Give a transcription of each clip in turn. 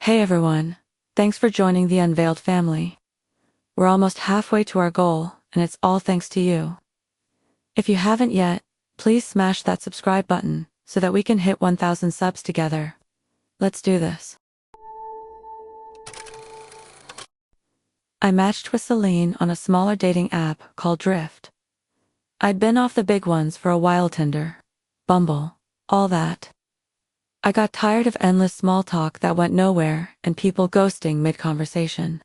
Hey everyone, thanks for joining the Unveiled family. We're almost halfway to our goal, and it's all thanks to you. If you haven't yet, please smash that subscribe button so that we can hit 1,000 subs together. Let's do this. I matched with Celine on a smaller dating app called Drift. I'd been off the big ones for a while: Tinder, Bumble, all that. I got tired of endless small talk that went nowhere and people ghosting mid-conversation.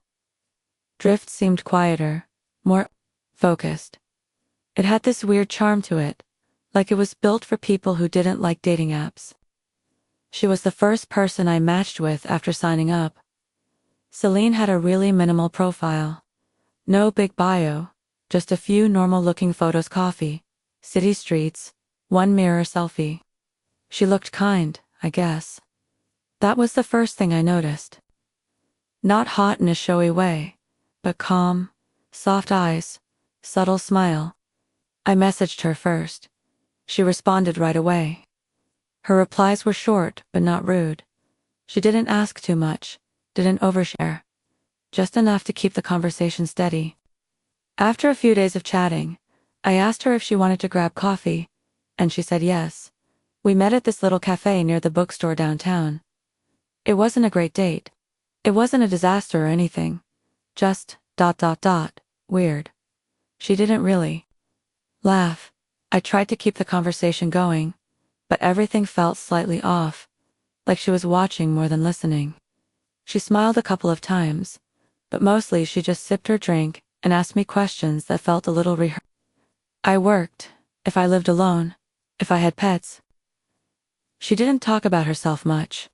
Drift seemed quieter, more focused. It had this weird charm to it, like it was built for people who didn't like dating apps. She was the first person I matched with after signing up. Celine had a really minimal profile. No big bio, just a few normal-looking photos: coffee, city streets, one mirror selfie. She looked kind, I guess. That was the first thing I noticed. Not hot in a showy way, but calm, soft eyes, subtle smile. I messaged her first. She responded right away. Her replies were short but not rude. She didn't ask too much, didn't overshare. Just enough to keep the conversation steady. After a few days of chatting, I asked her if she wanted to grab coffee, and she said yes. We met at this little cafe near the bookstore downtown. It wasn't a great date. It wasn't a disaster or anything. Just ... weird. She didn't really laugh. I tried to keep the conversation going, but everything felt slightly off, like she was watching more than listening. She smiled a couple of times, but mostly she just sipped her drink and asked me questions that felt a little rehearsed. I worked, if I lived alone, if I had pets. She didn't talk about herself much.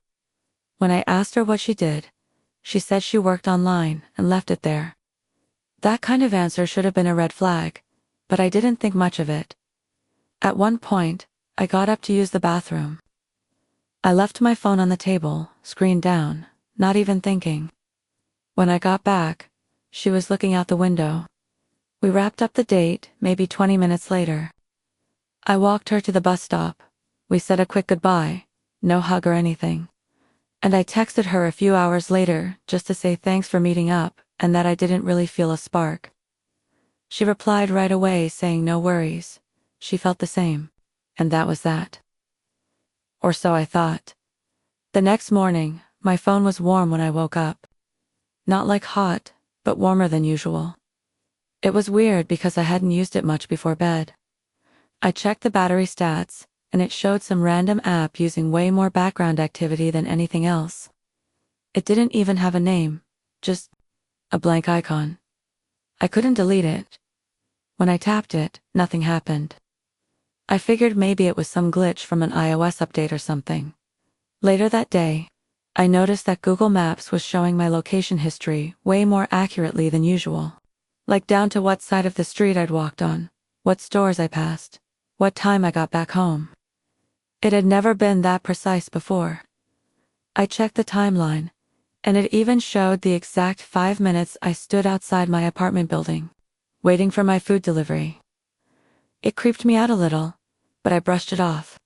When I asked her what she did, she said she worked online and left it there. That kind of answer should have been a red flag, but I didn't think much of it. At one point, I got up to use the bathroom. I left my phone on the table, screen down, not even thinking. When I got back, she was looking out the window. We wrapped up the date maybe 20 minutes later. I walked her to the bus stop. We said a quick goodbye, no hug or anything. And I texted her a few hours later just to say thanks for meeting up and that I didn't really feel a spark. She replied right away saying no worries. She felt the same. And that was that. Or so I thought. The next morning, my phone was warm when I woke up. Not like hot, but warmer than usual. It was weird because I hadn't used it much before bed. I checked the battery stats, and it showed some random app using way more background activity than anything else. It didn't even have a name, just a blank icon. I couldn't delete it. When I tapped it, nothing happened. I figured maybe it was some glitch from an iOS update or something. Later that day, I noticed that Google Maps was showing my location history way more accurately than usual. Like down to what side of the street I'd walked on, what stores I passed, what time I got back home. It had never been that precise before. I checked the timeline, and it even showed the exact 5 minutes I stood outside my apartment building, waiting for my food delivery. It creeped me out a little, but I brushed it off.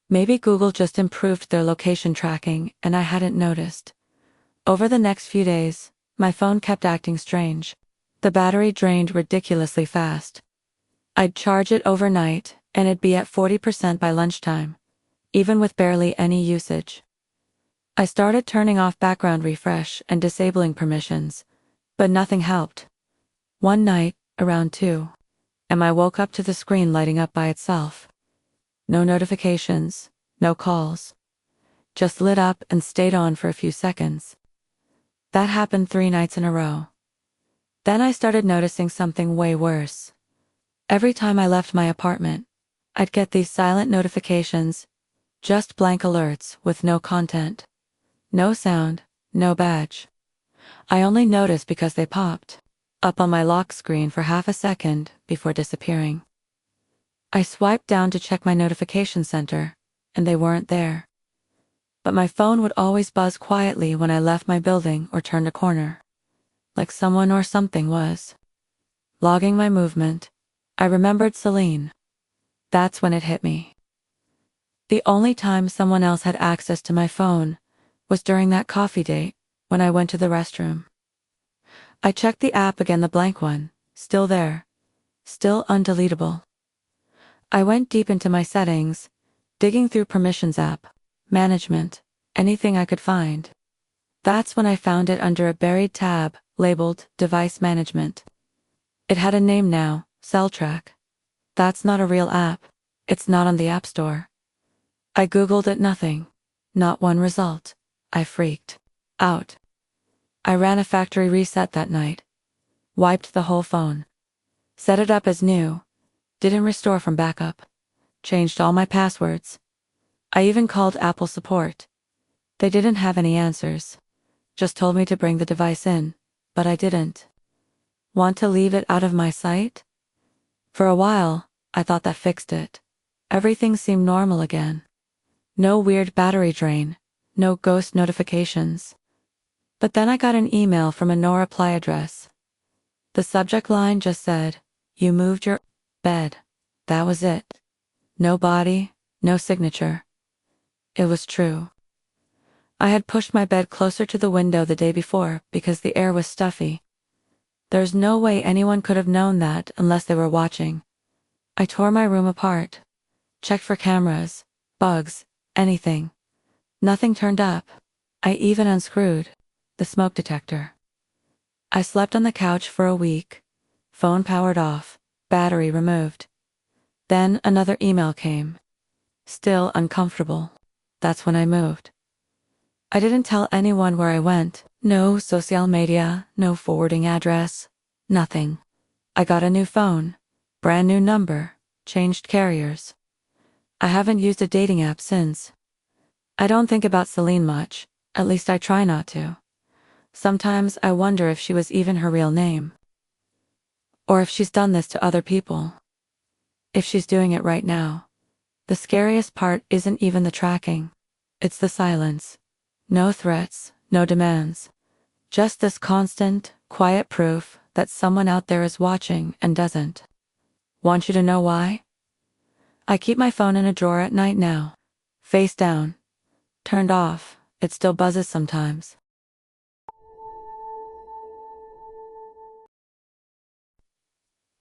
Maybe Google just improved their location tracking and I hadn't noticed. Over the next few days, my phone kept acting strange. The battery drained ridiculously fast. I'd charge it overnight, and it'd be at 40% by lunchtime, even with barely any usage. I started turning off background refresh and disabling permissions, but nothing helped. One night, around 2 a.m., I woke up to the screen lighting up by itself. No notifications, no calls. Just lit up and stayed on for a few seconds. That happened 3 nights in a row. Then I started noticing something way worse. Every time I left my apartment, I'd get these silent notifications, just blank alerts with no content. No sound, no badge. I only noticed because they popped up on my lock screen for half a second before disappearing. I swiped down to check my notification center, and they weren't there. But my phone would always buzz quietly when I left my building or turned a corner. Like someone or something was logging my movement. I remembered Celine. That's when it hit me. The only time someone else had access to my phone was during that coffee date, when I went to the restroom. I checked the app again, the blank one, still there, still undeletable. I went deep into my settings, digging through permissions, app, management, anything I could find. That's when I found it under a buried tab, labeled Device Management. It had a name now, CellTrack. That's not a real app. It's not on the App Store. I googled it, nothing. Not one result. I freaked out. I ran a factory reset that night. Wiped the whole phone. Set it up as new. Didn't restore from backup. Changed all my passwords. I even called Apple support. They didn't have any answers. Just told me to bring the device in, but I didn't. Want to leave it out of my sight? For a while, I thought that fixed it. Everything seemed normal again. No weird battery drain, no ghost notifications. But then I got an email from a no reply address. The subject line just said, "You moved your bed." That was it. No body, no signature. It was true. I had pushed my bed closer to the window the day before because the air was stuffy. There's no way anyone could have known that unless they were watching. I tore my room apart. Checked for cameras, bugs, anything. Nothing turned up. I even unscrewed the smoke detector. I slept on the couch for a week. Phone powered off, battery removed. Then another email came. Still uncomfortable. That's when I moved. I didn't tell anyone where I went. No social media, no forwarding address, nothing. I got a new phone, brand new number, changed carriers. I haven't used a dating app since. I don't think about Celine much, at least I try not to. Sometimes I wonder if she was even her real name. Or if she's done this to other people. If she's doing it right now. The scariest part isn't even the tracking. It's the silence. No threats, no demands. Just this constant, quiet proof that someone out there is watching and doesn't want you to know why? I keep my phone in a drawer at night now. Face down. Turned off. It still buzzes sometimes.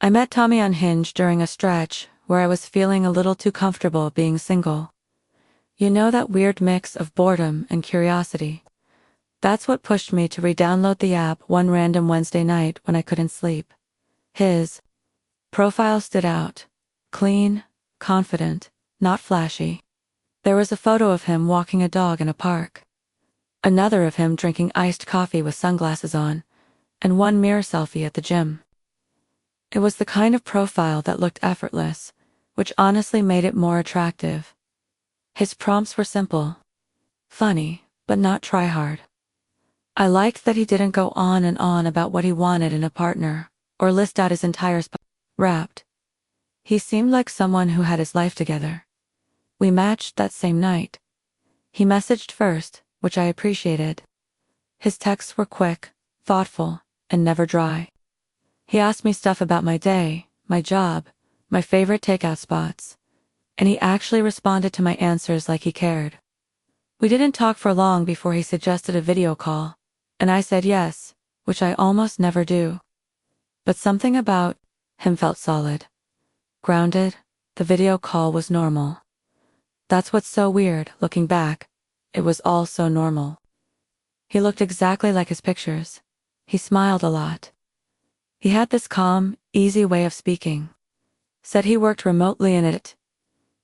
I met Tommy on Hinge during a stretch where I was feeling a little too comfortable being single. You know, that weird mix of boredom and curiosity. That's what pushed me to re-download the app one random Wednesday night when I couldn't sleep. His profile stood out. Clean, confident, not flashy. There was a photo of him walking a dog in a park. Another of him drinking iced coffee with sunglasses on, and one mirror selfie at the gym. It was the kind of profile that looked effortless, which honestly made it more attractive. His prompts were simple. Funny, but not try hard. I liked that he didn't go on and on about what he wanted in a partner, or list out his entire wrapped. He seemed like someone who had his life together. We matched that same night. He messaged first, which I appreciated. His texts were quick, thoughtful, and never dry. He asked me stuff about my day, my job, my favorite takeout spots, and he actually responded to my answers like he cared. We didn't talk for long before he suggested a video call, and I said yes, which I almost never do. But something about him felt solid. Grounded. The video call was normal. That's what's so weird, looking back. It was all so normal. He looked exactly like his pictures. He smiled a lot. He had this calm, easy way of speaking. Said he worked remotely in it.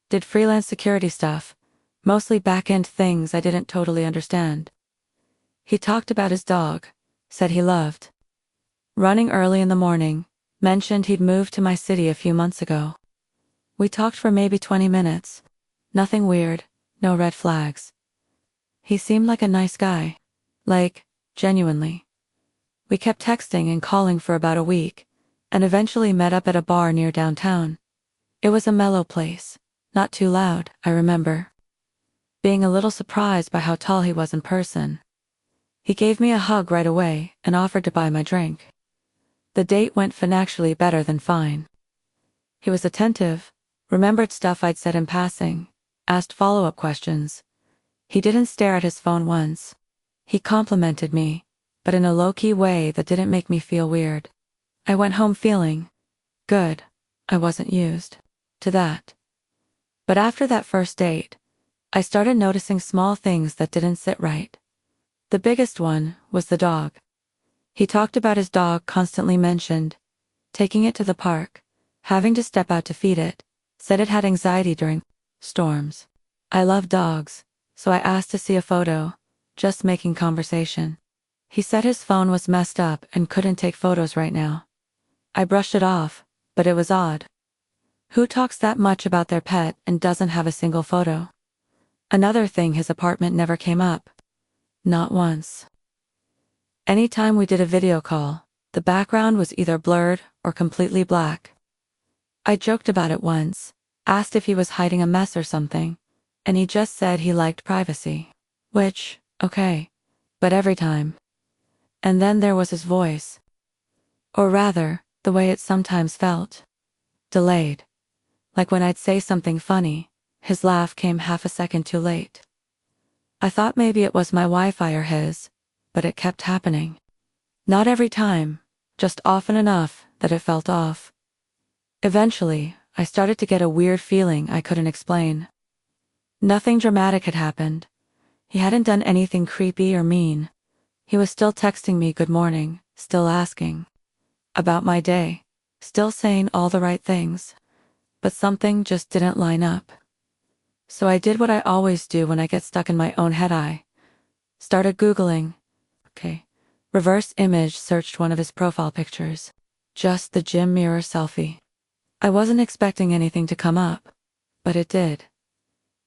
Did freelance security stuff, mostly back-end things I didn't totally understand. He talked about his dog, said he loved running early in the morning, mentioned he'd moved to my city a few months ago. We talked for maybe 20 minutes. Nothing weird, no red flags. He seemed like a nice guy. Like, genuinely. We kept texting and calling for about a week, and eventually met up at a bar near downtown. It was a mellow place, not too loud, I remember. Being a little surprised by how tall he was in person. He gave me a hug right away and offered to buy my drink. The date went financially better than fine. He was attentive, remembered stuff I'd said in passing, asked follow-up questions. He didn't stare at his phone once. He complimented me, but in a low-key way that didn't make me feel weird. I went home feeling good. I wasn't used to that. But after that first date, I started noticing small things that didn't sit right. The biggest one was the dog. He talked about his dog, constantly mentioned taking it to the park, having to step out to feed it, said it had anxiety during storms. I love dogs, so I asked to see a photo, just making conversation. He said his phone was messed up and couldn't take photos right now. I brushed it off, but it was odd. Who talks that much about their pet and doesn't have a single photo? Another thing, his apartment never came up. Not once. Anytime we did a video call, the background was either blurred or completely black. I joked about it once, asked if he was hiding a mess or something, and he just said he liked privacy. Which, okay. But every time. And then there was his voice. Or rather, the way it sometimes felt. Delayed. Like when I'd say something funny, his laugh came half a second too late. I thought maybe it was my Wi-Fi or his, but it kept happening. Not every time, just often enough that it felt off. Eventually, I started to get a weird feeling I couldn't explain. Nothing dramatic had happened. He hadn't done anything creepy or mean. He was still texting me good morning, still asking about my day, still saying all the right things. But something just didn't line up. So I did what I always do when I get stuck in my own head. I started Googling. Reverse image searched one of his profile pictures. Just the gym mirror selfie. I wasn't expecting anything to come up, but it did.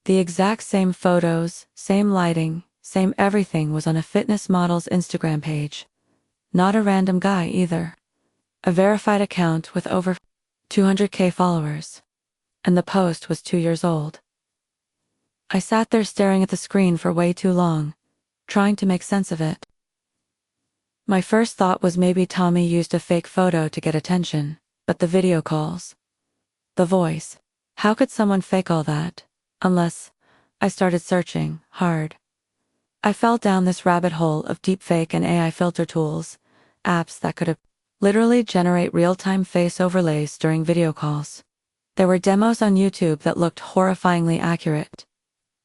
The exact same photos, same lighting, same everything was on a fitness model's Instagram page. Not a random guy either. A verified account with over 200K followers. And the post was 2 years old. I sat there staring at the screen for way too long, trying to make sense of it. My first thought was maybe Tommy used a fake photo to get attention, but the video calls. The voice. How could someone fake all that? Unless I started searching hard. I fell down this rabbit hole of deepfake and AI filter tools, apps that could literally generate real-time face overlays during video calls. There were demos on YouTube that looked horrifyingly accurate.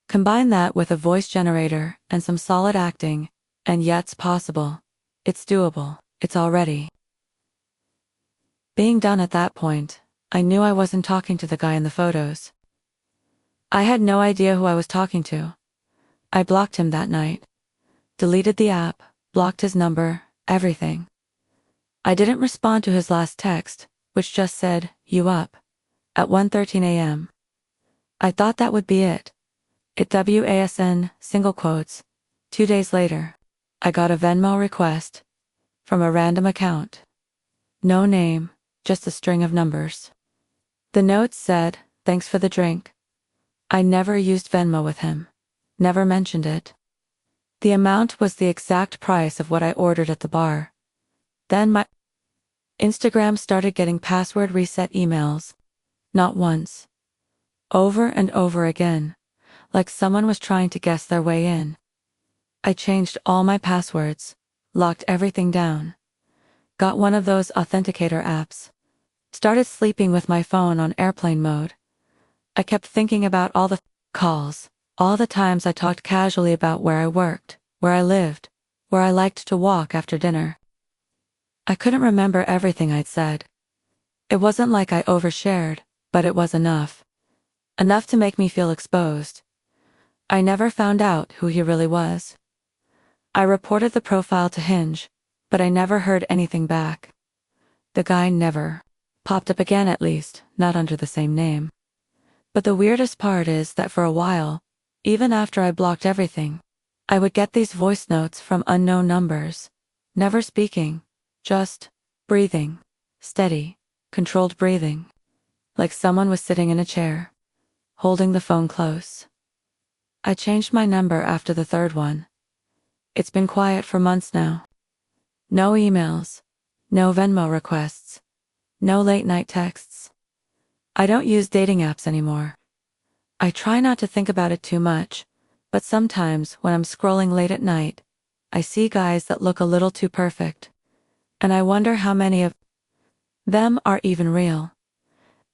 Combine that with a voice generator and some solid acting, and yeah, it's possible. It's doable. It's already being done at that point. I knew I wasn't talking to the guy in the photos. I had no idea who I was talking to. I blocked him that night. Deleted the app, blocked his number, everything. I didn't respond to his last text, which just said, "You up?" at 1:13 a.m. I thought that would be it. WASN, single quotes. 2 days later, I got a Venmo request from a random account. No name, just a string of numbers. The note said, "Thanks for the drink." I never used Venmo with him. Never mentioned it. The amount was the exact price of what I ordered at the bar. Then my Instagram started getting password reset emails. Not once. Over and over again, like someone was trying to guess their way in. I changed all my passwords, locked everything down. Got one of those authenticator apps. Started sleeping with my phone on airplane mode. I kept thinking about all the calls, all the times I talked casually about where I worked, where I lived, where I liked to walk after dinner. I couldn't remember everything I'd said. It wasn't like I overshared, but it was enough. Enough to make me feel exposed. I never found out who he really was. I reported the profile to Hinge, but I never heard anything back. The guy never popped up again, at least, not under the same name. But the weirdest part is that for a while, even after I blocked everything, I would get these voice notes from unknown numbers. Never speaking, just breathing, steady, controlled breathing. Like someone was sitting in a chair, holding the phone close. I changed my number after the third one. It's been quiet for months now. No emails, no Venmo requests, no late night texts. I don't use dating apps anymore. I try not to think about it too much, but sometimes when I'm scrolling late at night, I see guys that look a little too perfect. And I wonder how many of them are even real.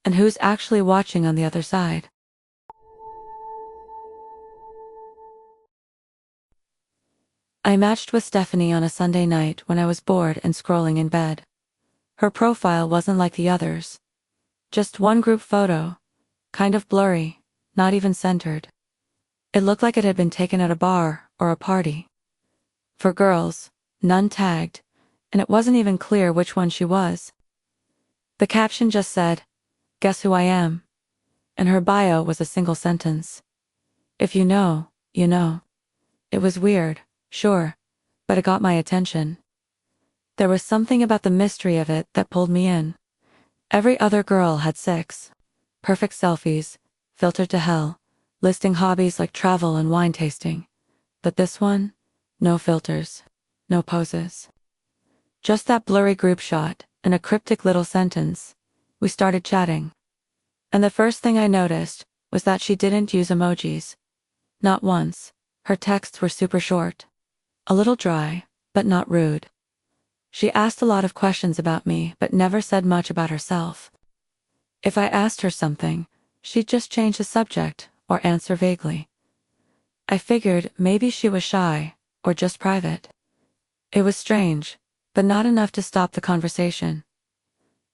And who's actually watching on the other side. I matched with Stephanie on a Sunday night when I was bored and scrolling in bed. Her profile wasn't like the others. Just one group photo. Kind of blurry, not even centered. It looked like it had been taken at a bar or a party. For girls, none tagged, and it wasn't even clear which one she was. The caption just said, "Guess who I am?" And her bio was a single sentence. If you know, you know. It was weird, sure, but it got my attention. There was something about the mystery of it that pulled me in. Every other girl had 6 perfect selfies, filtered to hell, listing hobbies like travel and wine tasting. But this one, no filters, no poses. Just that blurry group shot and a cryptic little sentence. We started chatting. And the first thing I noticed was that she didn't use emojis. Not once. Her texts were super short. A little dry, but not rude. She asked a lot of questions about me but never said much about herself. If I asked her something, she'd just change the subject or answer vaguely. I figured maybe she was shy or just private. It was strange, but not enough to stop the conversation.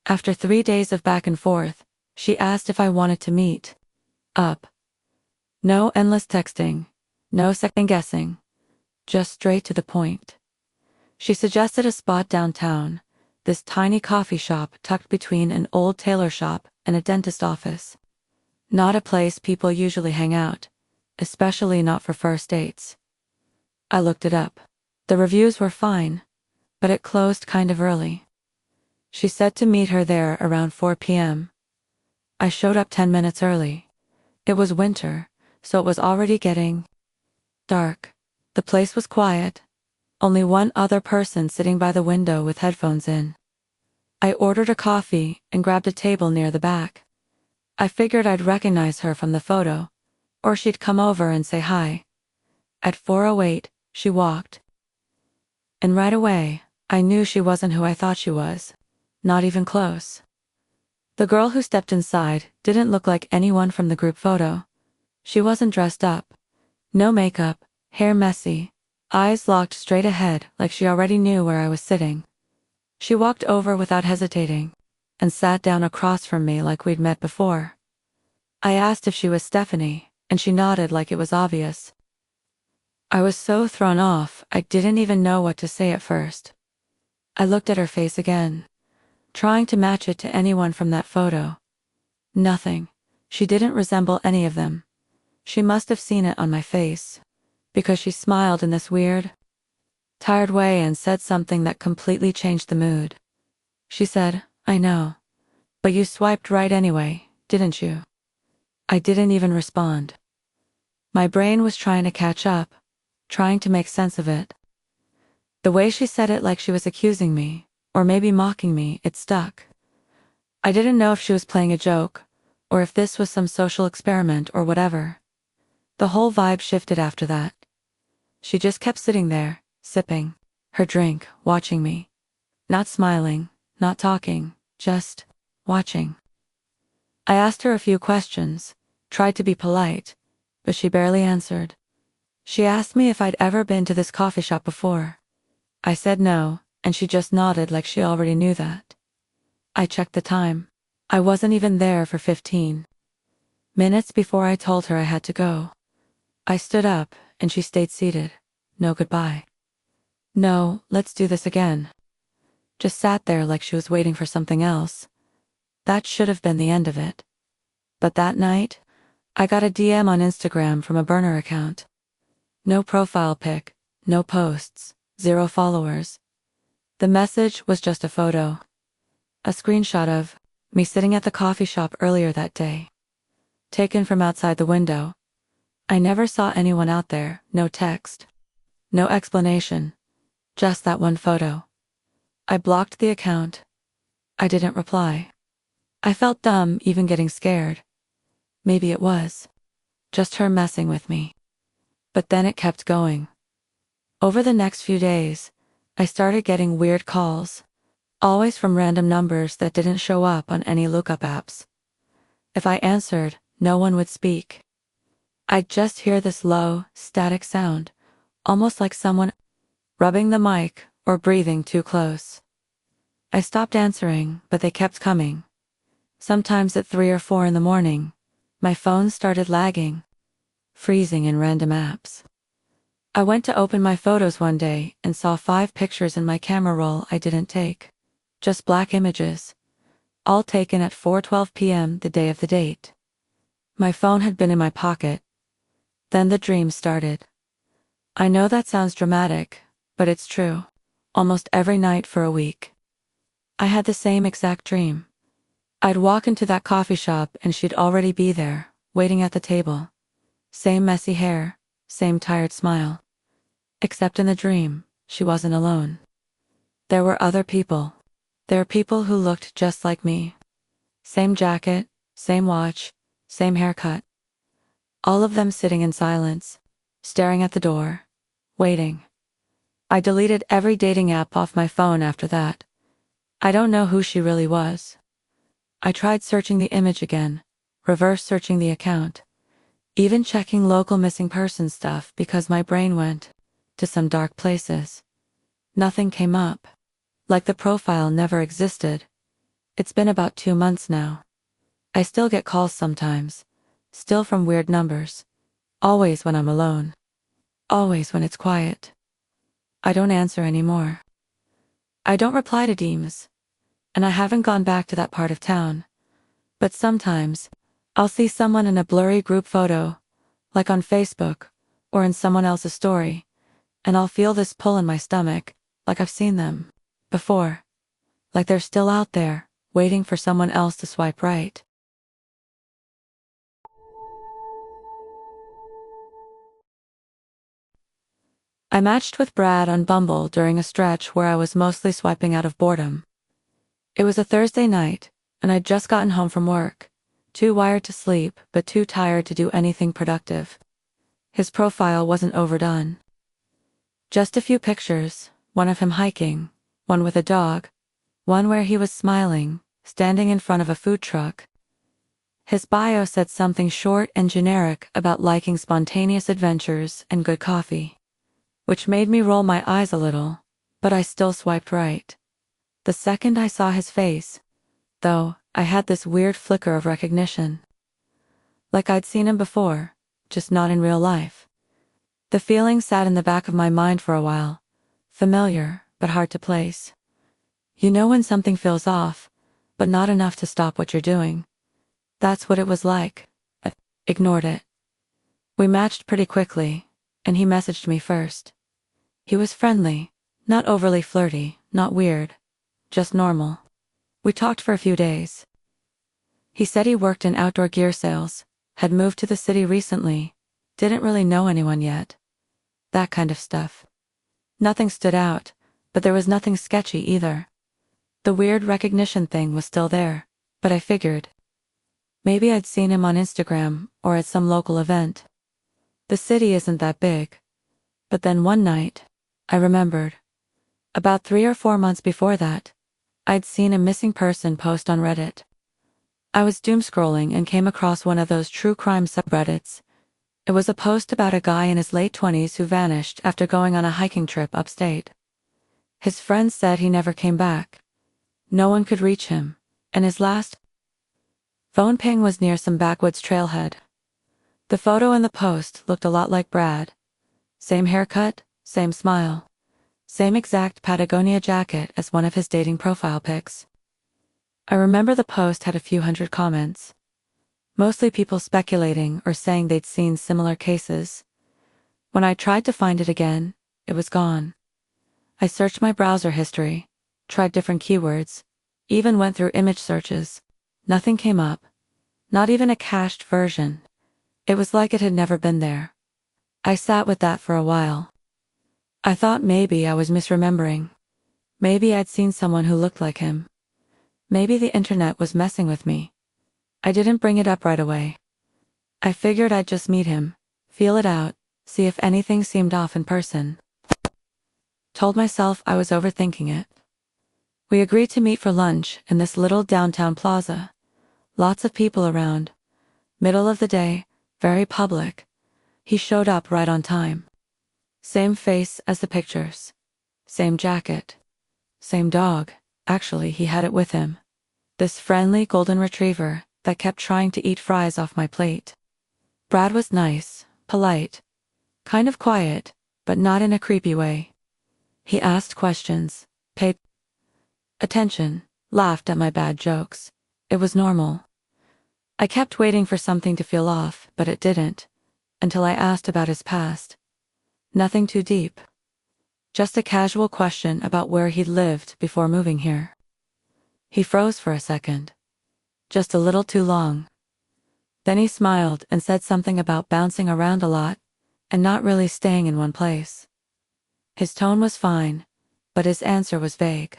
After 3 days of back and forth, she asked if I wanted to meet up. No endless texting, no second guessing, just straight to the point. She suggested a spot downtown, this tiny coffee shop tucked between an old tailor shop and a dentist office. Not a place people usually hang out, especially not for first dates. I looked it up. The reviews were fine, but it closed kind of early. She said to meet her there around 4 p.m. I showed up 10 minutes early. It was winter, so it was already getting dark. The place was quiet. Only one other person sitting by the window with headphones in. I ordered a coffee and grabbed a table near the back. I figured I'd recognize her from the photo, or she'd come over and say hi. At 4:08, she walked. And right away, I knew she wasn't who I thought she was. Not even close. The girl who stepped inside didn't look like anyone from the group photo. She wasn't dressed up. No makeup, hair messy, eyes locked straight ahead like she already knew where I was sitting. She walked over without hesitating, and sat down across from me like we'd met before. I asked if she was Stephanie, and she nodded like it was obvious. I was so thrown off, I didn't even know what to say at first. I looked at her face again, trying to match it to anyone from that photo. Nothing. She didn't resemble any of them. She must have seen it on my face, because she smiled in this weird, tired way and said something that completely changed the mood. She said, "I know. But you swiped right anyway, didn't you?" I didn't even respond. My brain was trying to catch up, trying to make sense of it. The way she said it like she was accusing me, or maybe mocking me, it stuck. I didn't know if she was playing a joke, or if this was some social experiment or whatever. The whole vibe shifted after that. She just kept sitting there, sipping her drink, watching me. Not smiling, not talking, just watching. I asked her a few questions, tried to be polite, but she barely answered. She asked me if I'd ever been to this coffee shop before. I said no, and she just nodded like she already knew that. I checked the time. I wasn't even there for 15 minutes before I told her I had to go. I stood up, and she stayed seated. No goodbye. No, let's do this again. Just sat there like she was waiting for something else. That should have been the end of it. But that night, I got a DM on Instagram from a burner account. No profile pic, no posts, 0 followers. The message was just a photo. A screenshot of me sitting at the coffee shop earlier that day. Taken from outside the window. I never saw anyone out there, no text. No explanation. Just that one photo. I blocked the account. I didn't reply. I felt dumb even getting scared. Maybe it was just her messing with me. But then it kept going. Over the next few days, I started getting weird calls, always from random numbers that didn't show up on any lookup apps. If I answered, no one would speak. I'd just hear this low, static sound, almost like someone rubbing the mic or breathing too close. I stopped answering, but they kept coming. Sometimes at 3 or 4 in the morning, my phone started lagging, freezing in random apps. I went to open my photos one day and saw 5 pictures in my camera roll I didn't take. Just black images, all taken at 4:12 p.m. the day of the date. My phone had been in my pocket. Then the dream started. I know that sounds dramatic, but it's true. Almost every night for a week. I had the same exact dream. I'd walk into that coffee shop and she'd already be there, waiting at the table. Same messy hair, same tired smile. Except in the dream, she wasn't alone. There were other people. There were people who looked just like me. Same jacket, same watch, same haircut. All of them sitting in silence, staring at the door, waiting. I deleted every dating app off my phone after that. I don't know who she really was. I tried searching the image again, reverse searching the account, even checking local missing person stuff because my brain went to some dark places. Nothing came up. Like the profile never existed. It's been about 2 months now. I still get calls sometimes, still from weird numbers. Always when I'm alone. Always when it's quiet. I don't answer anymore. I don't reply to DMs. And I haven't gone back to that part of town. But sometimes, I'll see someone in a blurry group photo, like on Facebook, or in someone else's story, and I'll feel this pull in my stomach, like I've seen them before. Like they're still out there, waiting for someone else to swipe right. I matched with Brad on Bumble during a stretch where I was mostly swiping out of boredom. It was a Thursday night, and I'd just gotten home from work, too wired to sleep but too tired to do anything productive. His profile wasn't overdone. Just a few pictures, one of him hiking, one with a dog, one where he was smiling, standing in front of a food truck. His bio said something short and generic about liking spontaneous adventures and good coffee, which made me roll my eyes a little, but I still swiped right. The second I saw his face, though, I had this weird flicker of recognition. Like I'd seen him before, just not in real life. The feeling sat in the back of my mind for a while, familiar, but hard to place. You know when something feels off, but not enough to stop what you're doing. That's what it was like. I ignored it. We matched pretty quickly, and he messaged me first. He was friendly, not overly flirty, not weird. Just normal. We talked for a few days. He said he worked in outdoor gear sales, had moved to the city recently, didn't really know anyone yet. That kind of stuff. Nothing stood out, but there was nothing sketchy either. The weird recognition thing was still there, but I figured. Maybe I'd seen him on Instagram or at some local event. The city isn't that big. But then one night, I remembered. About 3 or 4 months before that, I'd seen a missing person post on Reddit. I was doom scrolling and came across one of those true crime subreddits. It was a post about a guy in his late 20s who vanished after going on a hiking trip upstate. His friends said he never came back. No one could reach him, and his last phone ping was near some backwoods trailhead. The photo in the post looked a lot like Brad. Same haircut, same smile. Same exact Patagonia jacket as one of his dating profile pics. I remember the post had a few hundred comments. Mostly people speculating or saying they'd seen similar cases. When I tried to find it again, it was gone. I searched my browser history, tried different keywords, even went through image searches. Nothing came up. Not even a cached version. It was like it had never been there. I sat with that for a while. I thought maybe I was misremembering. Maybe I'd seen someone who looked like him. Maybe the internet was messing with me. I didn't bring it up right away. I figured I'd just meet him, feel it out, see if anything seemed off in person. Told myself I was overthinking it. We agreed to meet for lunch in this little downtown plaza. Lots of people around. Middle of the day, very public. He showed up right on time. Same face as the pictures. Same jacket. Same dog. Actually, he had it with him. This friendly golden retriever that kept trying to eat fries off my plate. Brad was nice, polite, kind of quiet, but not in a creepy way. He asked questions, paid attention, laughed at my bad jokes. It was normal. I kept waiting for something to feel off, but it didn't, until I asked about his past. Nothing too deep. Just a casual question about where he'd lived before moving here. He froze for a second. Just a little too long. Then he smiled and said something about bouncing around a lot and not really staying in one place. His tone was fine, but his answer was vague.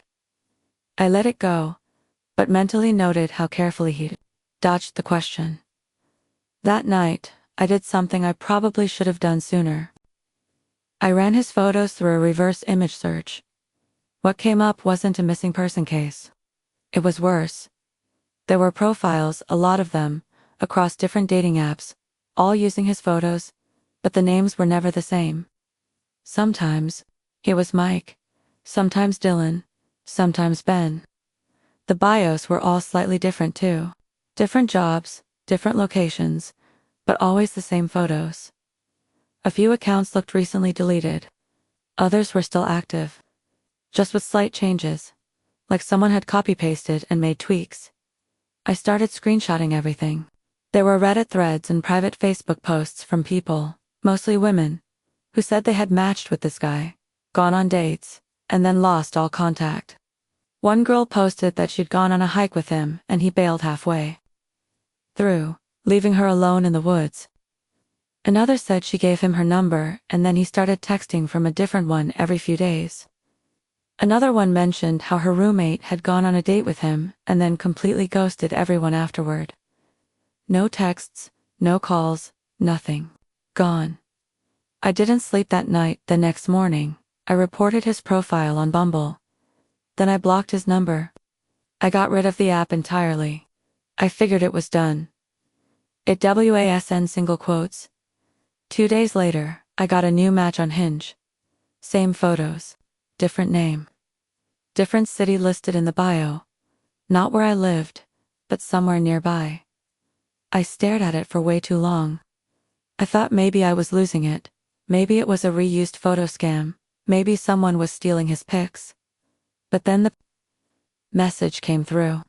I let it go, but mentally noted how carefully he dodged the question. That night, I did something I probably should have done sooner. I ran his photos through a reverse image search. What came up wasn't a missing person case. It was worse. There were profiles, a lot of them, across different dating apps, all using his photos, but the names were never the same. Sometimes, it was Mike, sometimes Dylan, sometimes Ben. The bios were all slightly different too. Different jobs, different locations, but always the same photos. A few accounts looked recently deleted. Others were still active. Just with slight changes. Like someone had copy-pasted and made tweaks. I started screenshotting everything. There were Reddit threads and private Facebook posts from people, mostly women, who said they had matched with this guy, gone on dates, and then lost all contact. One girl posted that she'd gone on a hike with him and he bailed halfway through, leaving her alone in the woods. Another said she gave him her number and then he started texting from a different one every few days. Another one mentioned how her roommate had gone on a date with him and then completely ghosted everyone afterward. No texts, no calls, nothing. Gone. I didn't sleep that night. The next morning, I reported his profile on Bumble. Then I blocked his number. I got rid of the app entirely. I figured it was done. It wasn single quotes. 2 days later, I got a new match on Hinge. Same photos. Different name. Different city listed in the bio. Not where I lived, but somewhere nearby. I stared at it for way too long. I thought maybe I was losing it. Maybe it was a reused photo scam. Maybe someone was stealing his pics. But then the message came through.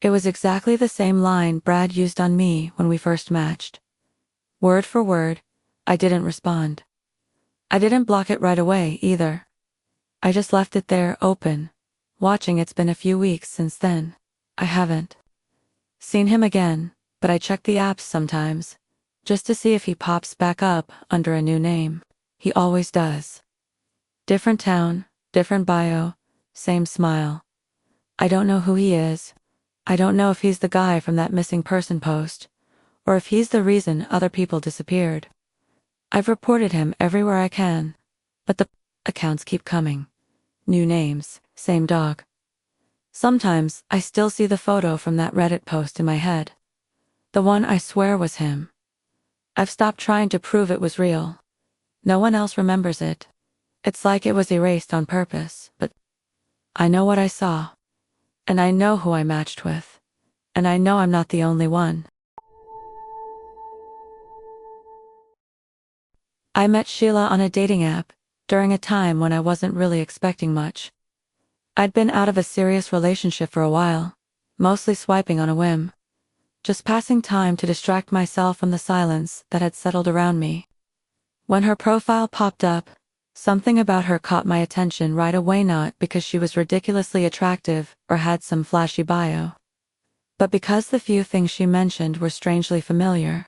It was exactly the same line Brad used on me when we first matched. Word for word, I didn't respond. I didn't block it right away either. I just left it there open, watching. It's been a few weeks since then. I haven't seen him again, but I check the apps sometimes, just to see if he pops back up under a new name. He always does. Different town, different bio, same smile. I don't know who he is. I don't know if he's the guy from that missing person post, or if he's the reason other people disappeared. I've reported him everywhere I can, but the accounts keep coming. New names, same dog. Sometimes I still see the photo from that Reddit post in my head. The one I swear was him. I've stopped trying to prove it was real. No one else remembers it. It's like it was erased on purpose, but I know what I saw. And I know who I matched with. And I know I'm not the only one. I met Sheila on a dating app, during a time when I wasn't really expecting much. I'd been out of a serious relationship for a while, mostly swiping on a whim. Just passing time to distract myself from the silence that had settled around me. When her profile popped up, something about her caught my attention right away, not because she was ridiculously attractive or had some flashy bio, but because the few things she mentioned were strangely familiar.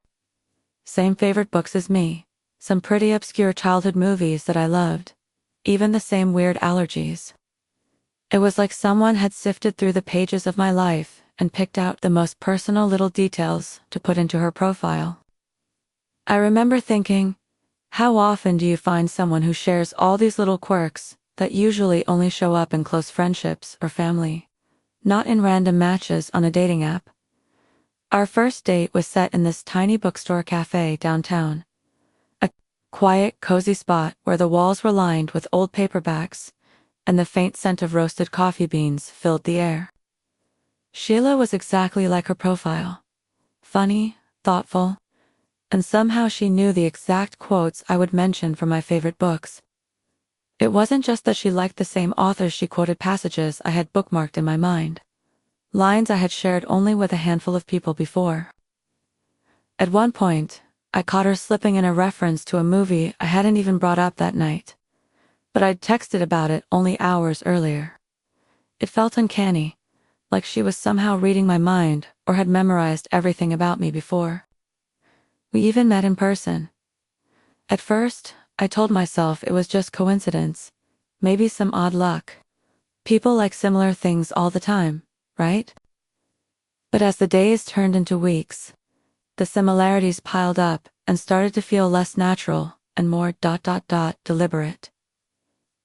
Same favorite books as me, some pretty obscure childhood movies that I loved, even the same weird allergies. It was like someone had sifted through the pages of my life and picked out the most personal little details to put into her profile. I remember thinking, how often do you find someone who shares all these little quirks, that usually only show up in close friendships or family, not in random matches on a dating app. Our first date was set in this tiny bookstore cafe downtown. A quiet, cozy spot where the walls were lined with old paperbacks, and the faint scent of roasted coffee beans filled the air. Sheila was exactly like her profile. Funny, thoughtful, and somehow she knew the exact quotes I would mention from my favorite books. It wasn't just that she liked the same authors, she quoted passages I had bookmarked in my mind. Lines I had shared only with a handful of people before. At one point, I caught her slipping in a reference to a movie I hadn't even brought up that night, but I'd texted about it only hours earlier. It felt uncanny, like she was somehow reading my mind or had memorized everything about me before. We even met in person. At first, I told myself it was just coincidence, maybe some odd luck. People like similar things all the time, right? But as the days turned into weeks, the similarities piled up and started to feel less natural and more deliberate.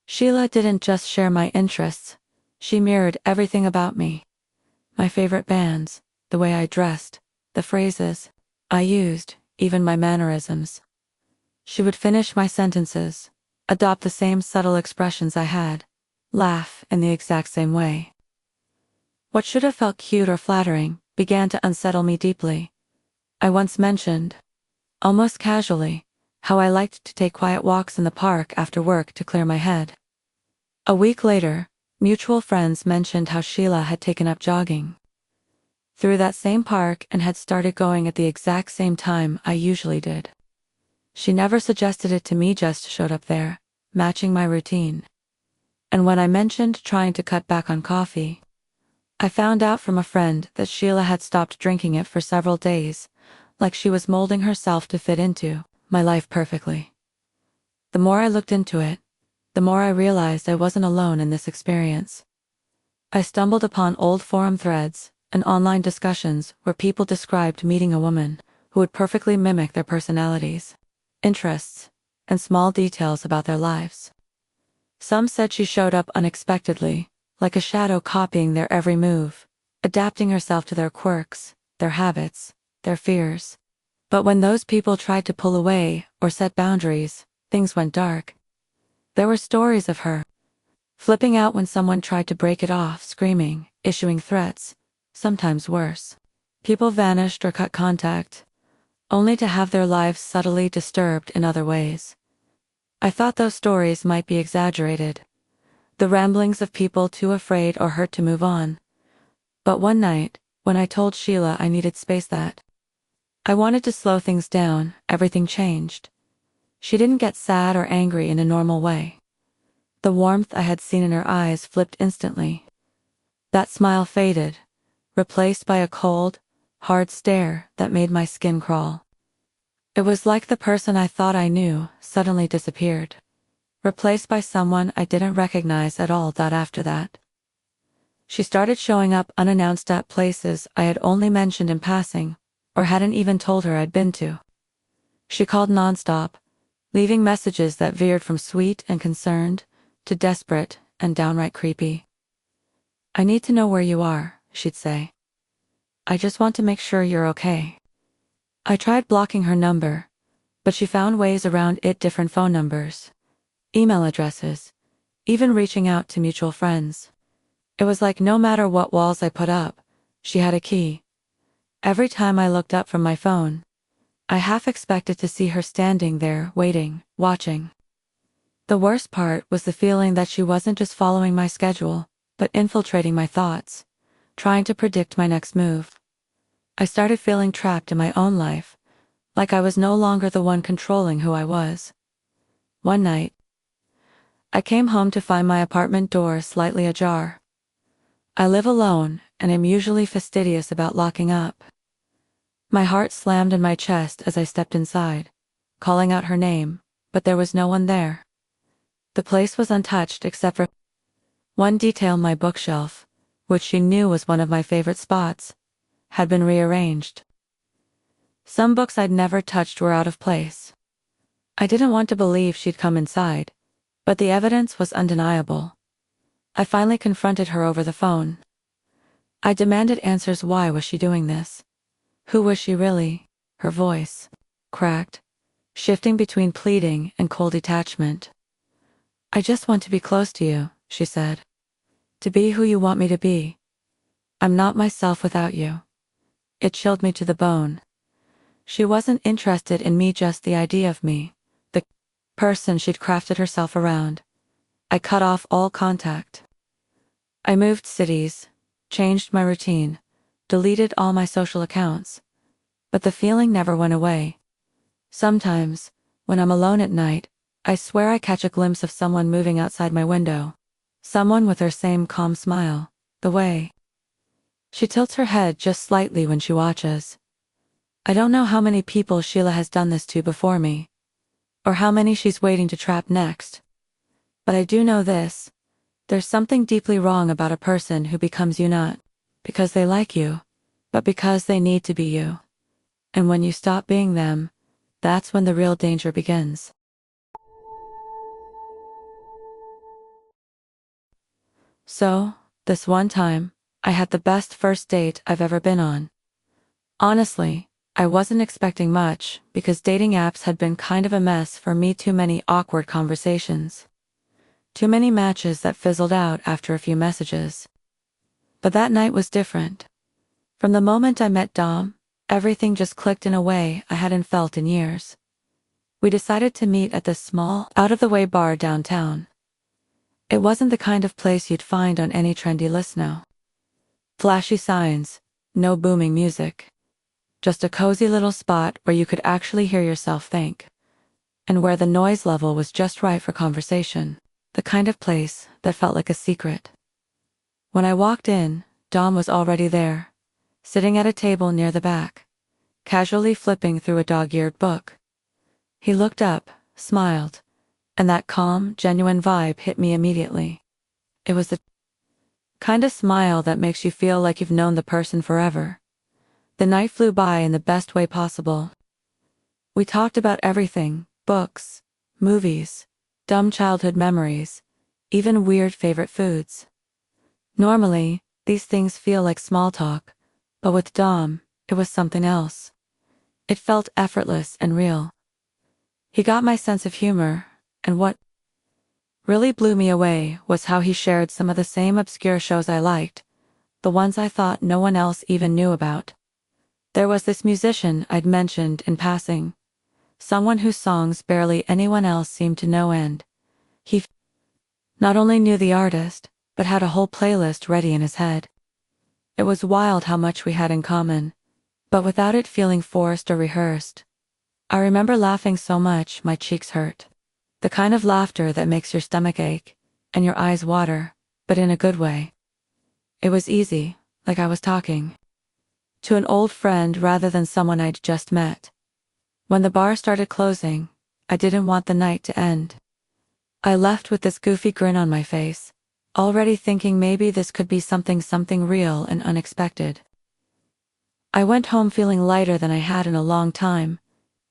Sheila didn't just share my interests, she mirrored everything about me. My favorite bands, the way I dressed, the phrases I used, even my mannerisms. She would finish my sentences, adopt the same subtle expressions I had, laugh in the exact same way. What should have felt cute or flattering began to unsettle me deeply. I once mentioned, almost casually, how I liked to take quiet walks in the park after work to clear my head. A week later, mutual friends mentioned how Sheila had taken up jogging through that same park and had started going at the exact same time I usually did. She never suggested it to me, just showed up there, matching my routine. And when I mentioned trying to cut back on coffee, I found out from a friend that Sheila had stopped drinking it for several days, like she was molding herself to fit into my life perfectly. The more I looked into it, the more I realized I wasn't alone in this experience. I stumbled upon old forum threads and online discussions where people described meeting a woman who would perfectly mimic their personalities, interests, and small details about their lives. Some said she showed up unexpectedly, like a shadow copying their every move, adapting herself to their quirks, their habits, their fears. But when those people tried to pull away or set boundaries, things went dark. There were stories of her flipping out when someone tried to break it off, screaming, issuing threats, sometimes worse. People vanished or cut contact, only to have their lives subtly disturbed in other ways. I thought those stories might be exaggerated, the ramblings of people too afraid or hurt to move on. But one night, when I told Sheila I needed space, that I wanted to slow things down, everything changed. She didn't get sad or angry in a normal way. The warmth I had seen in her eyes flipped instantly. That smile faded, replaced by a cold, hard stare that made my skin crawl. It was like the person I thought I knew suddenly disappeared, replaced by someone I didn't recognize at all. After that, she started showing up unannounced at places I had only mentioned in passing, or hadn't even told her I'd been to. She called nonstop, leaving messages that veered from sweet and concerned to desperate and downright creepy. "I need to know where you are," she'd say. "I just want to make sure you're okay." I tried blocking her number, but she found ways around it, different phone numbers, email addresses, even reaching out to mutual friends. It was like no matter what walls I put up, she had a key. Every time I looked up from my phone, I half expected to see her standing there, waiting, watching. The worst part was the feeling that she wasn't just following my schedule, but infiltrating my thoughts, trying to predict my next move. I started feeling trapped in my own life, like I was no longer the one controlling who I was. One night, I came home to find my apartment door slightly ajar. I live alone, and am usually fastidious about locking up. My heart slammed in my chest as I stepped inside, calling out her name, but there was no one there. The place was untouched except for one detail: my bookshelf, which she knew was one of my favorite spots, had been rearranged. Some books I'd never touched were out of place. I didn't want to believe she'd come inside, But the evidence was undeniable. I finally confronted her over the phone. I demanded answers. Why was she doing this? Who was she really? Her voice cracked, shifting between pleading and cold detachment. I just want to be close to you, she said. To be who you want me to be. I'm not myself without you. It chilled me to the bone. She wasn't interested in me, just the idea of me, the person she'd crafted herself around. I cut off all contact. I moved cities, changed my routine, deleted all my social accounts. But the feeling never went away. Sometimes, when I'm alone at night, I swear I catch a glimpse of someone moving outside my window. Someone with her same calm smile, the way she tilts her head just slightly when she watches. I don't know how many people Sheila has done this to before me, or how many she's waiting to trap next. But I do know this: there's something deeply wrong about a person who becomes you not because they like you, but because they need to be you. And when you stop being them, that's when the real danger begins. So, this one time, I had the best first date I've ever been on. Honestly, I wasn't expecting much because dating apps had been kind of a mess for me. Too many awkward conversations. Too many matches that fizzled out after a few messages. But that night was different. From the moment I met Dom, everything just clicked in a way I hadn't felt in years. We decided to meet at this small, out-of-the-way bar downtown. It wasn't the kind of place you'd find on any trendy list now. Flashy signs, no booming music. Just a cozy little spot where you could actually hear yourself think. And where the noise level was just right for conversation. The kind of place that felt like a secret. When I walked in, Dom was already there, sitting at a table near the back, casually flipping through a dog-eared book. He looked up, smiled, and that calm, genuine vibe hit me immediately. It was the kind of smile that makes you feel like you've known the person forever. The night flew by in the best way possible. We talked about everything: books, movies, dumb childhood memories, even weird favorite foods. Normally, these things feel like small talk, but with Dom, it was something else. It felt effortless and real. He got my sense of humor, and what really blew me away was how he shared some of the same obscure shows I liked, the ones I thought no one else even knew about. There was this musician I'd mentioned in passing, someone whose songs barely anyone else seemed to know, and he not only knew the artist, but had a whole playlist ready in his head. It was wild how much we had in common, but without it feeling forced or rehearsed. I remember laughing so much my cheeks hurt. The kind of laughter that makes your stomach ache and your eyes water, but in a good way. It was easy, like I was talking to an old friend rather than someone I'd just met. When the bar started closing, I didn't want the night to end. I left with this goofy grin on my face, already thinking maybe this could be something real and unexpected. I went home feeling lighter than I had in a long time,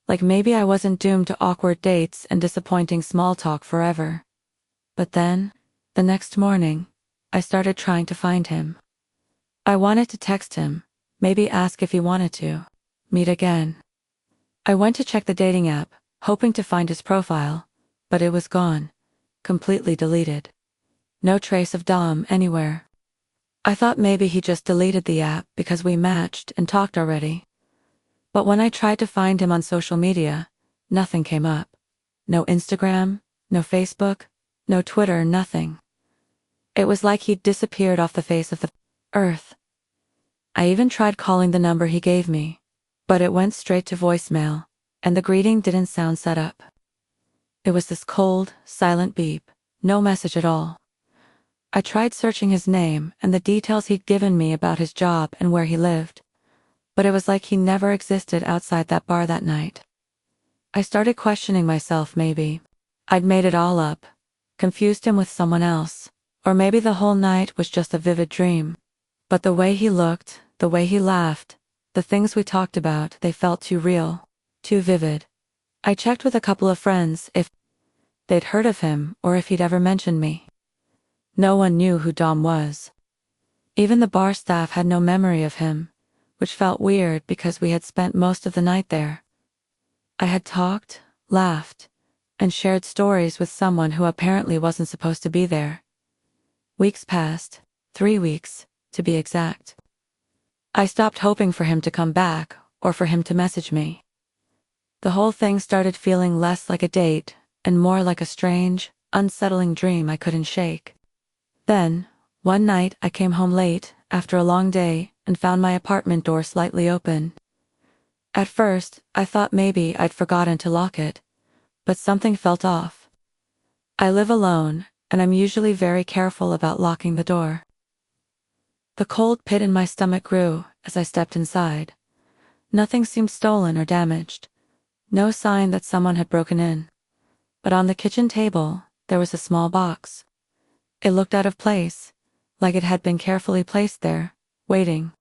like maybe I wasn't doomed to awkward dates and disappointing small talk forever. But then, the next morning, I started trying to find him. I wanted to text him, maybe ask if he wanted to meet again. I went to check the dating app, hoping to find his profile, but it was gone, completely deleted. No trace of Dom anywhere. I thought maybe he just deleted the app because we matched and talked already. But when I tried to find him on social media, nothing came up. No Instagram, no Facebook, no Twitter, nothing. It was like he'd disappeared off the face of the earth. I even tried calling the number he gave me, but it went straight to voicemail, and the greeting didn't sound set up. It was this cold, silent beep, no message at all. I tried searching his name and the details he'd given me about his job and where he lived, but it was like he never existed outside that bar that night. I started questioning myself. Maybe I'd made it all up, confused him with someone else, or maybe the whole night was just a vivid dream. But the way he looked, the way he laughed, the things we talked about, they felt too real, too vivid. I checked with a couple of friends if they'd heard of him or if he'd ever mentioned me. No one knew who Dom was. Even the bar staff had no memory of him, which felt weird because we had spent most of the night there. I had talked, laughed, and shared stories with someone who apparently wasn't supposed to be there. Weeks passed, 3 weeks, to be exact. I stopped hoping for him to come back or for him to message me. The whole thing started feeling less like a date and more like a strange, unsettling dream I couldn't shake. Then, one night I came home late, after a long day, and found my apartment door slightly open. At first, I thought maybe I'd forgotten to lock it, but something felt off. I live alone, and I'm usually very careful about locking the door. The cold pit in my stomach grew as I stepped inside. Nothing seemed stolen or damaged. No sign that someone had broken in. But on the kitchen table, there was a small box. It looked out of place, like it had been carefully placed there, waiting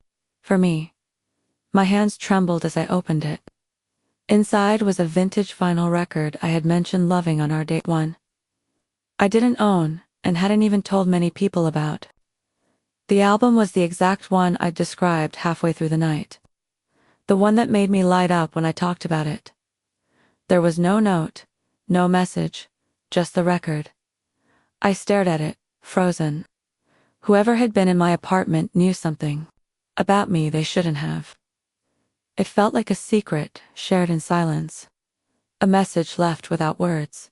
for me. My hands trembled as I opened it. Inside was a vintage vinyl record I had mentioned loving on our date one. I didn't own, and hadn't even told many people about. The album was the exact one I'd described halfway through the night. The one that made me light up when I talked about it. There was no note, no message, just the record. I stared at it, frozen. Whoever had been in my apartment knew something about me they shouldn't have. It felt like a secret shared in silence. A message left without words.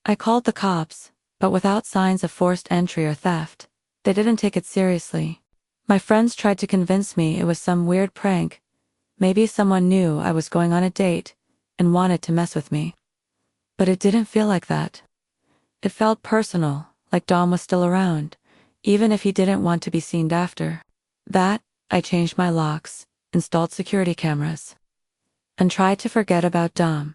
I called the cops, but without signs of forced entry or theft. They didn't take it seriously. My friends tried to convince me it was some weird prank. Maybe someone knew I was going on a date and wanted to mess with me. But it didn't feel like that. It felt personal, like Dom was still around, even if he didn't want to be seen after. That, I changed my locks, installed security cameras, and tried to forget about Dom.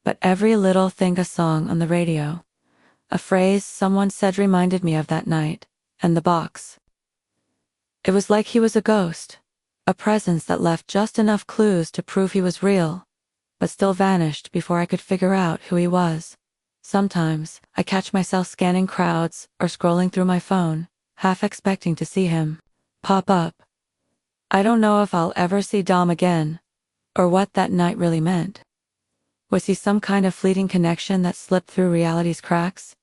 But every little thing, a song on the radio, a phrase someone said reminded me of that night, and the box. It was like he was a ghost, a presence that left just enough clues to prove he was real, but still vanished before I could figure out who he was. Sometimes, I catch myself scanning crowds or scrolling through my phone, half expecting to see him pop up. I don't know if I'll ever see Dom again, or what that night really meant. Was he some kind of fleeting connection that slipped through reality's cracks?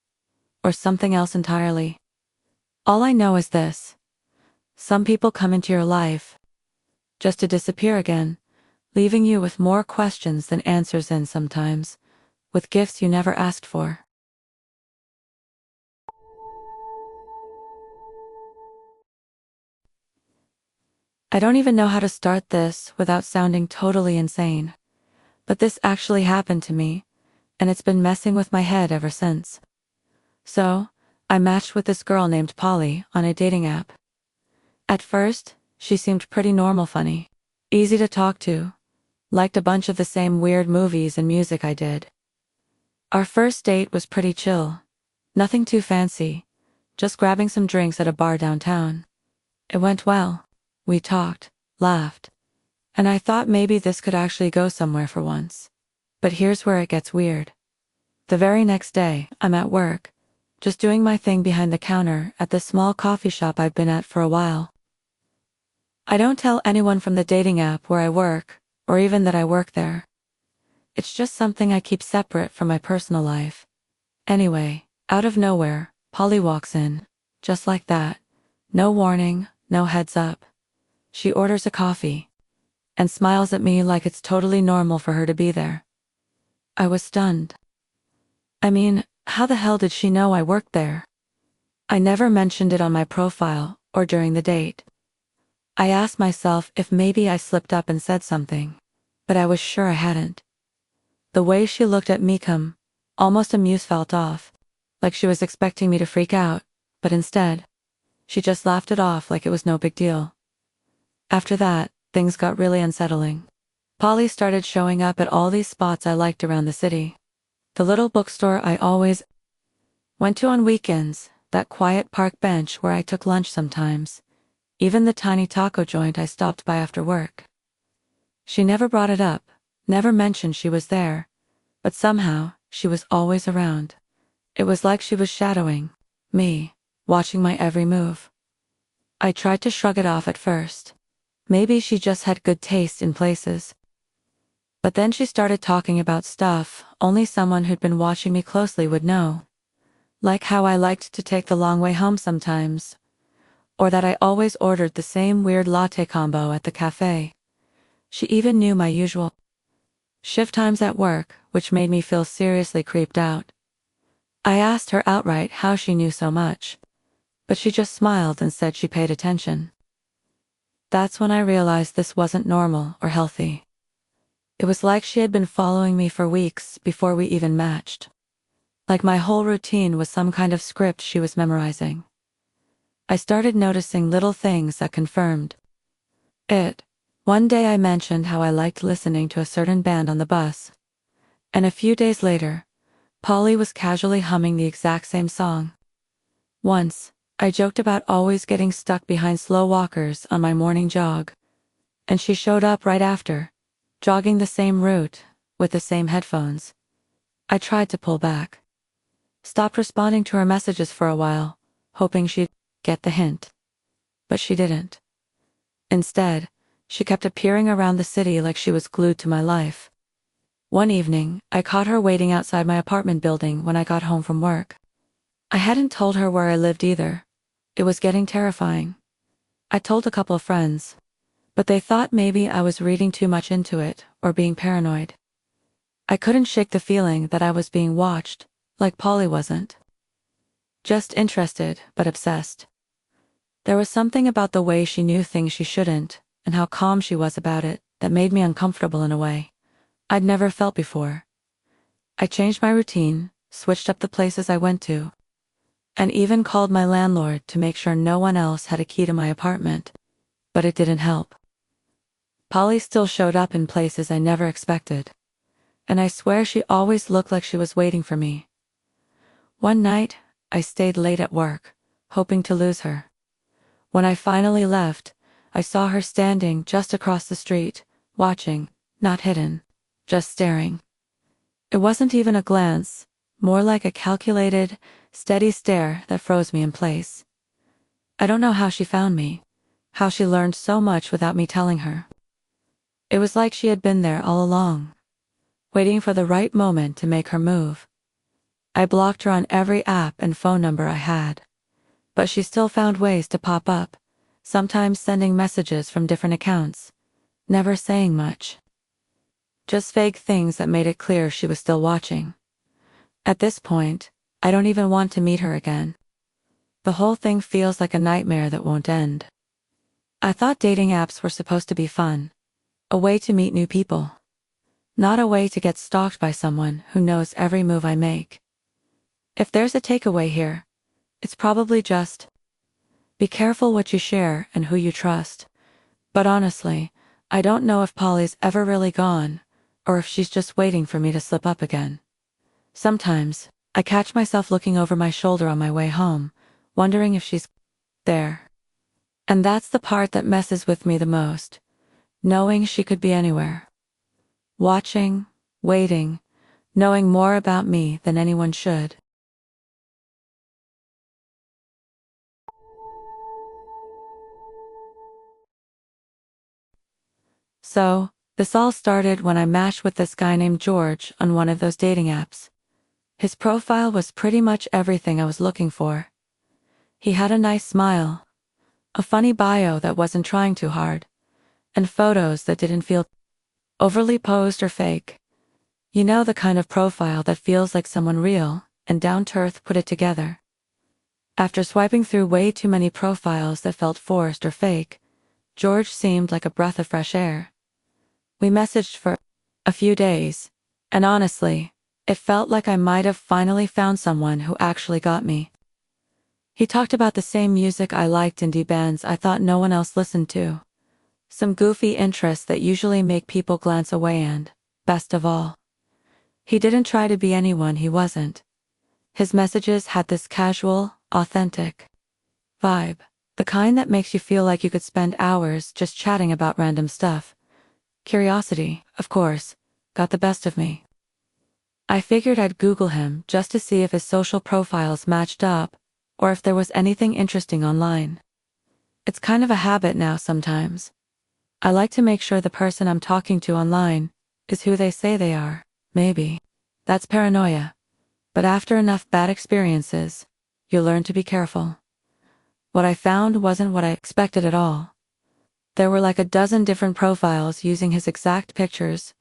Or something else entirely? All I know is this. Some people come into your life just to disappear again, leaving you with more questions than answers, and sometimes with gifts you never asked for. I don't even know how to start this without sounding totally insane. But this actually happened to me, and it's been messing with my head ever since. So, I matched with this girl named Polly on a dating app. At first, she seemed pretty normal, funny, easy to talk to, liked a bunch of the same weird movies and music I did. Our first date was pretty chill. Nothing too fancy, just grabbing some drinks at a bar downtown. It went well. We talked, laughed, and I thought maybe this could actually go somewhere for once. But here's where it gets weird. The very next day, I'm at work, just doing my thing behind the counter at the small coffee shop I've been at for a while. I don't tell anyone from the dating app where I work, or even that I work there. It's just something I keep separate from my personal life. Anyway, out of nowhere, Polly walks in, just like that. No warning, no heads up. She orders a coffee, and smiles at me like it's totally normal for her to be there. I was stunned. I mean, how the hell did she know I worked there? I never mentioned it on my profile, or during the date. I asked myself if maybe I slipped up and said something, but I was sure I hadn't. The way she looked at me, almost amused, felt off, like she was expecting me to freak out, but instead, she just laughed it off like it was no big deal. After that, things got really unsettling. Polly started showing up at all these spots I liked around the city. The little bookstore I always went to on weekends, that quiet park bench where I took lunch sometimes, even the tiny taco joint I stopped by after work. She never brought it up, never mentioned she was there, but somehow, she was always around. It was like she was shadowing me, watching my every move. I tried to shrug it off at first. Maybe she just had good taste in places. But then she started talking about stuff only someone who'd been watching me closely would know. Like how I liked to take the long way home sometimes. Or that I always ordered the same weird latte combo at the cafe. She even knew my usual shift times at work, which made me feel seriously creeped out. I asked her outright how she knew so much, but she just smiled and said she paid attention. That's when I realized this wasn't normal or healthy. It was like she had been following me for weeks before we even matched. Like my whole routine was some kind of script she was memorizing. I started noticing little things that confirmed it. One day I mentioned how I liked listening to a certain band on the bus. And a few days later, Polly was casually humming the exact same song. Once, I joked about always getting stuck behind slow walkers on my morning jog. And she showed up right after, jogging the same route, with the same headphones. I tried to pull back. Stopped responding to her messages for a while, hoping she'd get the hint. But she didn't. Instead, she kept appearing around the city like she was glued to my life. One evening, I caught her waiting outside my apartment building when I got home from work. I hadn't told her where I lived either. It was getting terrifying. I told a couple of friends, but they thought maybe I was reading too much into it or being paranoid. I couldn't shake the feeling that I was being watched, like Polly wasn't. Just interested, but obsessed. There was something about the way she knew things she shouldn't, and how calm she was about it, that made me uncomfortable in a way I'd never felt before. I changed my routine, switched up the places I went to, and even called my landlord to make sure no one else had a key to my apartment. But it didn't help. Polly still showed up in places I never expected. And I swear she always looked like she was waiting for me. One night, I stayed late at work, hoping to lose her. When I finally left, I saw her standing just across the street, watching, not hidden, just staring. It wasn't even a glance, more like a calculated, steady stare that froze me in place. I don't know how she found me, how she learned so much without me telling her. It was like she had been there all along, waiting for the right moment to make her move. I blocked her on every app and phone number I had. But she still found ways to pop up, sometimes sending messages from different accounts, never saying much. Just vague things that made it clear she was still watching. At this point, I don't even want to meet her again. The whole thing feels like a nightmare that won't end. I thought dating apps were supposed to be fun, a way to meet new people. Not a way to get stalked by someone who knows every move I make. If there's a takeaway here, it's probably just be careful what you share and who you trust. But honestly, I don't know if Polly's ever really gone, or if she's just waiting for me to slip up again. Sometimes, I catch myself looking over my shoulder on my way home, wondering if she's there. And that's the part that messes with me the most, knowing she could be anywhere. Watching, waiting, knowing more about me than anyone should. So, this all started when I matched with this guy named George on one of those dating apps. His profile was pretty much everything I was looking for. He had a nice smile, a funny bio that wasn't trying too hard, and photos that didn't feel overly posed or fake. You know, the kind of profile that feels like someone real and down-to-earth put it together. After swiping through way too many profiles that felt forced or fake, George seemed like a breath of fresh air. We messaged for a few days, and honestly, it felt like I might have finally found someone who actually got me. He talked about the same music I liked, indie bands I thought no one else listened to. Some goofy interests that usually make people glance away, and, best of all, he didn't try to be anyone he wasn't. His messages had this casual, authentic vibe, the kind that makes you feel like you could spend hours just chatting about random stuff. Curiosity, of course, got the best of me. I figured I'd Google him just to see if his social profiles matched up, or if there was anything interesting online. It's kind of a habit now sometimes. I like to make sure the person I'm talking to online is who they say they are. Maybe that's paranoia, but after enough bad experiences, you learn to be careful. What I found wasn't what I expected at all. There were like a dozen different profiles using his exact pictures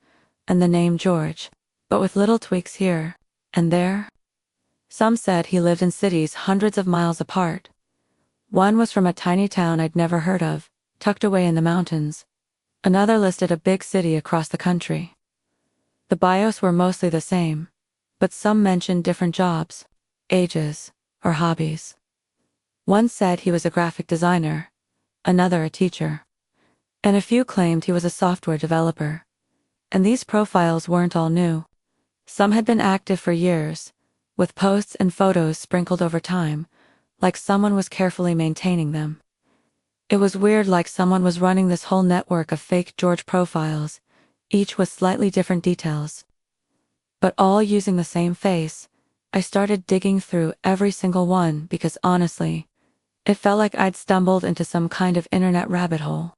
and the name George, but with little tweaks here and there. Some said he lived in cities hundreds of miles apart. One was from a tiny town I'd never heard of, tucked away in the mountains. Another listed a big city across the country. The bios were mostly the same, but some mentioned different jobs, ages, or hobbies. One said he was a graphic designer, another a teacher, and a few claimed he was a software developer. And these profiles weren't all new. Some had been active for years, with posts and photos sprinkled over time, like someone was carefully maintaining them. It was weird, like someone was running this whole network of fake George profiles, each with slightly different details. But all using the same face. I started digging through every single one because honestly, it felt like I'd stumbled into some kind of internet rabbit hole.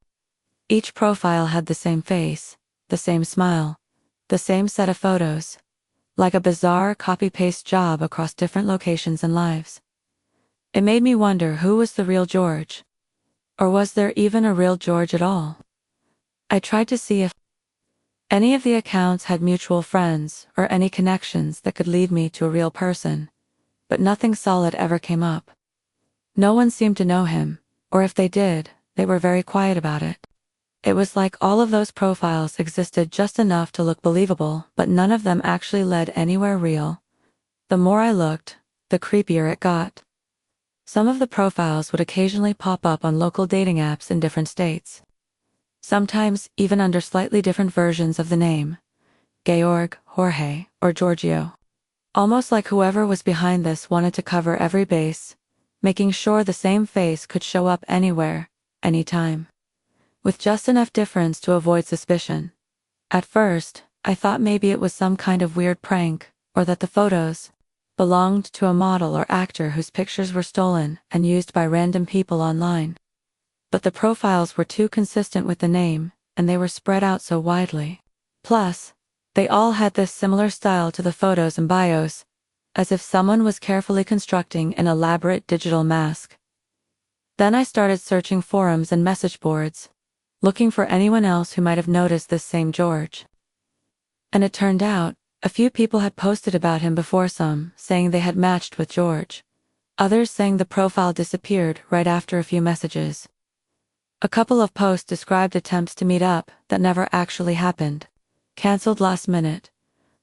Each profile had the same face, the same smile, the same set of photos, like a bizarre copy-paste job across different locations and lives. It made me wonder who was the real George. Or was there even a real George at all? I tried to see if any of the accounts had mutual friends or any connections that could lead me to a real person, but nothing solid ever came up. No one seemed to know him, or if they did, they were very quiet about it. It was like all of those profiles existed just enough to look believable, but none of them actually led anywhere real. The more I looked, the creepier it got. Some of the profiles would occasionally pop up on local dating apps in different states. Sometimes even under slightly different versions of the name. Georg, Jorge, or Giorgio. Almost like whoever was behind this wanted to cover every base, making sure the same face could show up anywhere, anytime. With just enough difference to avoid suspicion. At first, I thought maybe it was some kind of weird prank, or that the photos belonged to a model or actor whose pictures were stolen and used by random people online. But the profiles were too consistent with the name, and they were spread out so widely. Plus, they all had this similar style to the photos and bios, as if someone was carefully constructing an elaborate digital mask. Then I started searching forums and message boards, looking for anyone else who might have noticed this same George. And it turned out, a few people had posted about him before, some saying they had matched with George. Others saying the profile disappeared right after a few messages. A couple of posts described attempts to meet up that never actually happened. Cancelled last minute.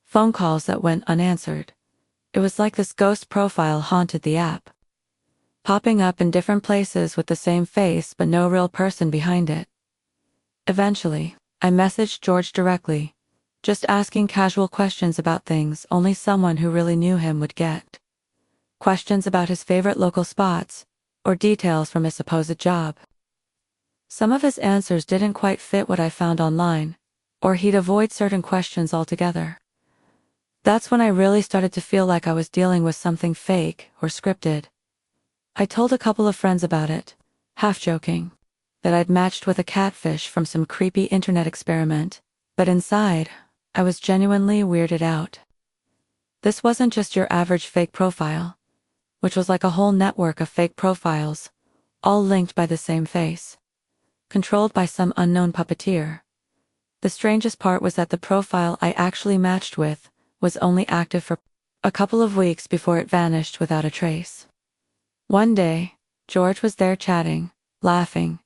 Phone calls that went unanswered. It was like this ghost profile haunted the app. Popping up in different places with the same face but no real person behind it. Eventually, I messaged George directly, just asking casual questions about things only someone who really knew him would get. Questions about his favorite local spots, or details from his supposed job. Some of his answers didn't quite fit what I found online, or he'd avoid certain questions altogether. That's when I really started to feel like I was dealing with something fake or scripted. I told a couple of friends about it, half joking, that I'd matched with a catfish from some creepy internet experiment, but inside, I was genuinely weirded out. This wasn't just your average fake profile, which was like a whole network of fake profiles, all linked by the same face, controlled by some unknown puppeteer. The strangest part was that the profile I actually matched with was only active for a couple of weeks before it vanished without a trace. One day, George was there chatting, laughing,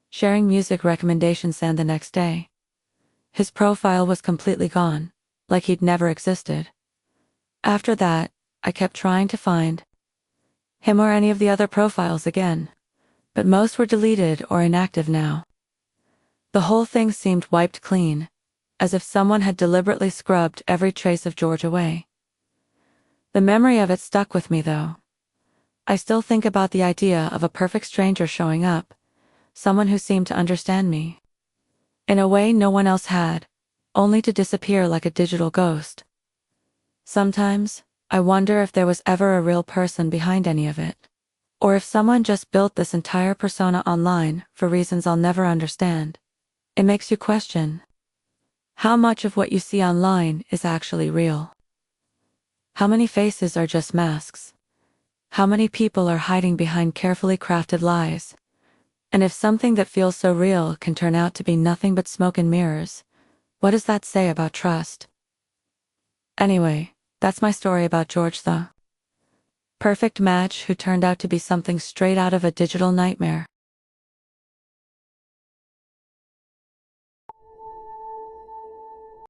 sharing music recommendations, and the next day, his profile was completely gone, like he'd never existed. After that, I kept trying to find him or any of the other profiles again, but most were deleted or inactive now. The whole thing seemed wiped clean, as if someone had deliberately scrubbed every trace of George away. The memory of it stuck with me though. I still think about the idea of a perfect stranger showing up, someone who seemed to understand me in a way no one else had, only to disappear like a digital ghost. Sometimes, I wonder if there was ever a real person behind any of it. Or if someone just built this entire persona online for reasons I'll never understand. It makes you question how much of what you see online is actually real. How many faces are just masks? How many people are hiding behind carefully crafted lies? And if something that feels so real can turn out to be nothing but smoke and mirrors, what does that say about trust? Anyway, that's my story about George the perfect match who turned out to be something straight out of a digital nightmare.